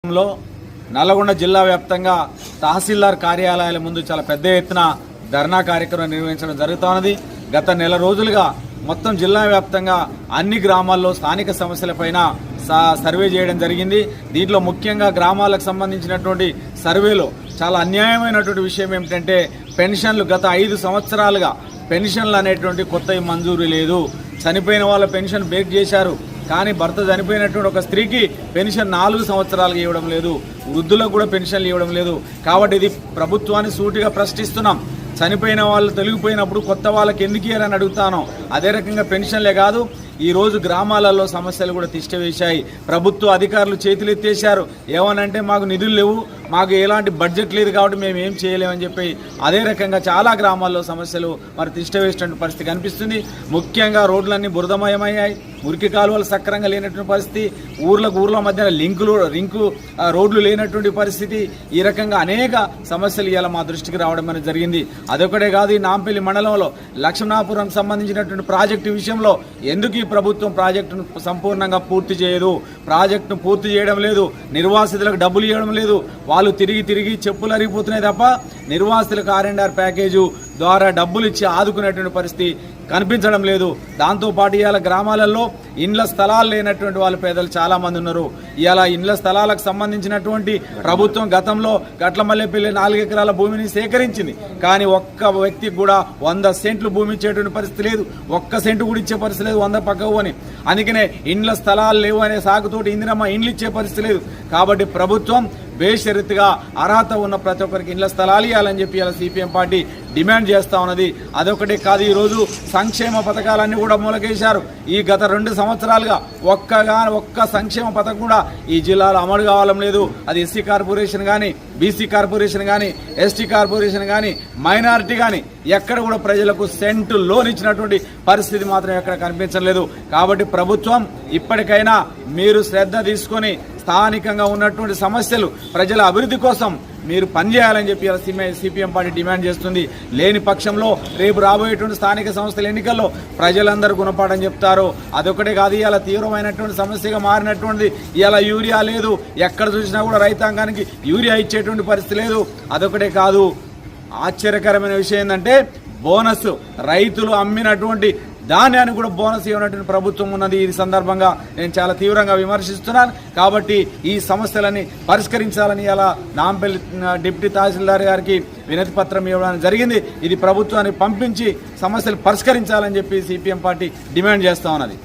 లో నల్లగొండ జిల్లా వ్యాప్తంగా తహసీల్దార్ కార్యాలయాల ముందు చాలా పెద్ద ఎత్తున ధర్నా కార్యక్రమం నిర్వహించడం జరుగుతున్నది. గత నెల రోజులుగా మొత్తం జిల్లా వ్యాప్తంగా అన్ని గ్రామాల్లో స్థానిక సమస్యలపైన సర్వే చేయడం జరిగింది. దీంట్లో ముఖ్యంగా గ్రామాలకు సంబంధించినటువంటి సర్వేలో చాలా అన్యాయమైనటువంటి విషయం ఏమిటంటే పెన్షన్లు గత 5 సంవత్సరాలుగా పెన్షన్లు అనేటువంటి కొత్తవి మంజూరు లేదు. చనిపోయిన వాళ్ళ పెన్షన్ బ్రేక్ చేశారు, కానీ భర్త చనిపోయినటువంటి ఒక స్త్రీకి పెన్షన్ 4 సంవత్సరాలుగా ఇవ్వడం లేదు, వృద్ధులకు కూడా పెన్షన్లు ఇవ్వడం లేదు. కాబట్టి ఇది ప్రభుత్వాన్ని సూటిగా ప్రశ్నిస్తున్నాం. చనిపోయిన వాళ్ళు తొలగిపోయినప్పుడు కొత్త వాళ్ళకి ఎందుకు ఇయ్యారని అడుగుతాను. అదే రకంగా పెన్షన్లే కాదు, ఈరోజు గ్రామాలలో సమస్యలు కూడా తిష్టవేశాయి. ప్రభుత్వ అధికారులు చేతులెత్తేశారు. ఏమనంటే మాకు నిధులు లేవు, మాకు ఎలాంటి బడ్జెట్ లేదు, కాబట్టి మేము ఏం చేయలేమని చెప్పి అదే రకంగా చాలా గ్రామాల్లో సమస్యలు మరి తిష్టవేసినటువంటి పరిస్థితి కనిపిస్తుంది. ముఖ్యంగా రోడ్లన్నీ బురదమయమయ్యాయి, మురికి కాలువలు సక్రంగా లేనటువంటి పరిస్థితి, ఊర్ల మధ్య రింకు రోడ్లు లేనటువంటి పరిస్థితి, ఈ రకంగా అనేక సమస్యలు ఇవాళ మా దృష్టికి రావడం అనేది జరిగింది. అదొకటే కాదు, ఈ నాంపల్లి మండలంలో లక్ష్మణాపురం సంబంధించినటువంటి ప్రాజెక్టు విషయంలో ఎందుకు ఈ ప్రభుత్వం ప్రాజెక్టును సంపూర్ణంగా పూర్తి చేయదు, ప్రాజెక్టును పూర్తి చేయడం లేదు, నిర్వాసితులకు డబ్బులు ఇవ్వడం లేదు. వాళ్ళు తిరిగి చెప్పులు అరిగిపోతున్నాయి తప్ప నిర్వాసితులకు R&R ప్యాకేజు ద్వారా డబ్బులు ఇచ్చి ఆదుకునేటువంటి పరిస్థితి కనిపించడం లేదు. దాంతోపాటు ఇవాళ గ్రామాలలో ఇండ్ల స్థలాలు లేనటువంటి వాళ్ళు పేదలు చాలా మంది ఉన్నారు. ఇవాళ ఇండ్ల స్థలాలకు సంబంధించినటువంటి ప్రభుత్వం గతంలో గట్లమల్లెపల్లి 4 ఎకరాల భూమిని సేకరించింది, కానీ ఒక్క వ్యక్తికి కూడా 100 సెంట్లు భూమి ఇచ్చేటువంటి పరిస్థితి లేదు, 1 సెంటు కూడా ఇచ్చే పరిస్థితి లేదు, 100 పక్కవు అని. అందుకనే ఇండ్ల స్థలాలు లేవు అనే సాగుతోటి ఇందిరమ్మ ఇండ్లు ఇచ్చే పరిస్థితి లేదు. కాబట్టి ప్రభుత్వం బేషరతుగా అర్హత ఉన్న ప్రతి ఒక్కరికి ఇండ్ల స్థలాలు ఇవ్వాలని చెప్పి ఇలా సిపిఎం పార్టీ డిమాండ్ చేస్తా ఉన్నది. అదొకటే కాదు, ఈరోజు సంక్షేమ పథకాలన్నీ కూడా మూలకేశారు. ఈ గత 2 సంవత్సరాలుగా ఒక్క సంక్షేమ పథకం కూడా ఈ జిల్లాలో అమలు కావడం లేదు. అది ఎస్సీ కార్పొరేషన్ కానీ, బీసీ కార్పొరేషన్ కానీ, ఎస్టీ కార్పొరేషన్ కానీ, మైనారిటీ కానీ ఎక్కడ కూడా ప్రజలకు సెంటు లోన్ ఇచ్చినటువంటి పరిస్థితి మాత్రం ఎక్కడ కనిపించలేదు. కాబట్టి ప్రభుత్వం ఇప్పటికైనా మీరు శ్రద్ధ తీసుకొని స్థానికంగా ఉన్నటువంటి సమస్యలు ప్రజల అభివృద్ధి కోసం మీరు పనిచేయాలని చెప్పి సిపిఎం పార్టీ డిమాండ్ చేస్తుంది. లేని పక్షంలో రేపు రాబోయేటువంటి స్థానిక సంస్థల ఎన్నికల్లో ప్రజలందరూ గుణపాఠం చెప్తారు. అదొకటే కాదు, ఇలా తీవ్రమైనటువంటి సమస్యగా మారినటువంటిది. ఇలా యూరియా లేదు, ఎక్కడ చూసినా కూడా రైతాంగానికి యూరియా ఇచ్చేటువంటి పరిస్థితి లేదు. అదొకటే కాదు, ఆశ్చర్యకరమైన విషయం ఏంటంటే బోనస్, రైతులు అమ్మినటువంటి ధాన్యాన్ని కూడా బోనస్ ఇవ్వనటువంటి ప్రభుత్వం ఉన్నది. ఈ సందర్భంగా నేను చాలా తీవ్రంగా విమర్శిస్తున్నాను. కాబట్టి ఈ సమస్యలని పరిష్కరించాలని ఇలా నాంపల్లి డిప్యూటీ తహసీల్దార్ గారికి వినతి పత్రం ఇవ్వడానికి జరిగింది. ఇది ప్రభుత్వాన్ని పంపించి సమస్యలు పరిష్కరించాలని చెప్పి సిపిఎం పార్టీ డిమాండ్ చేస్తా ఉన్నది.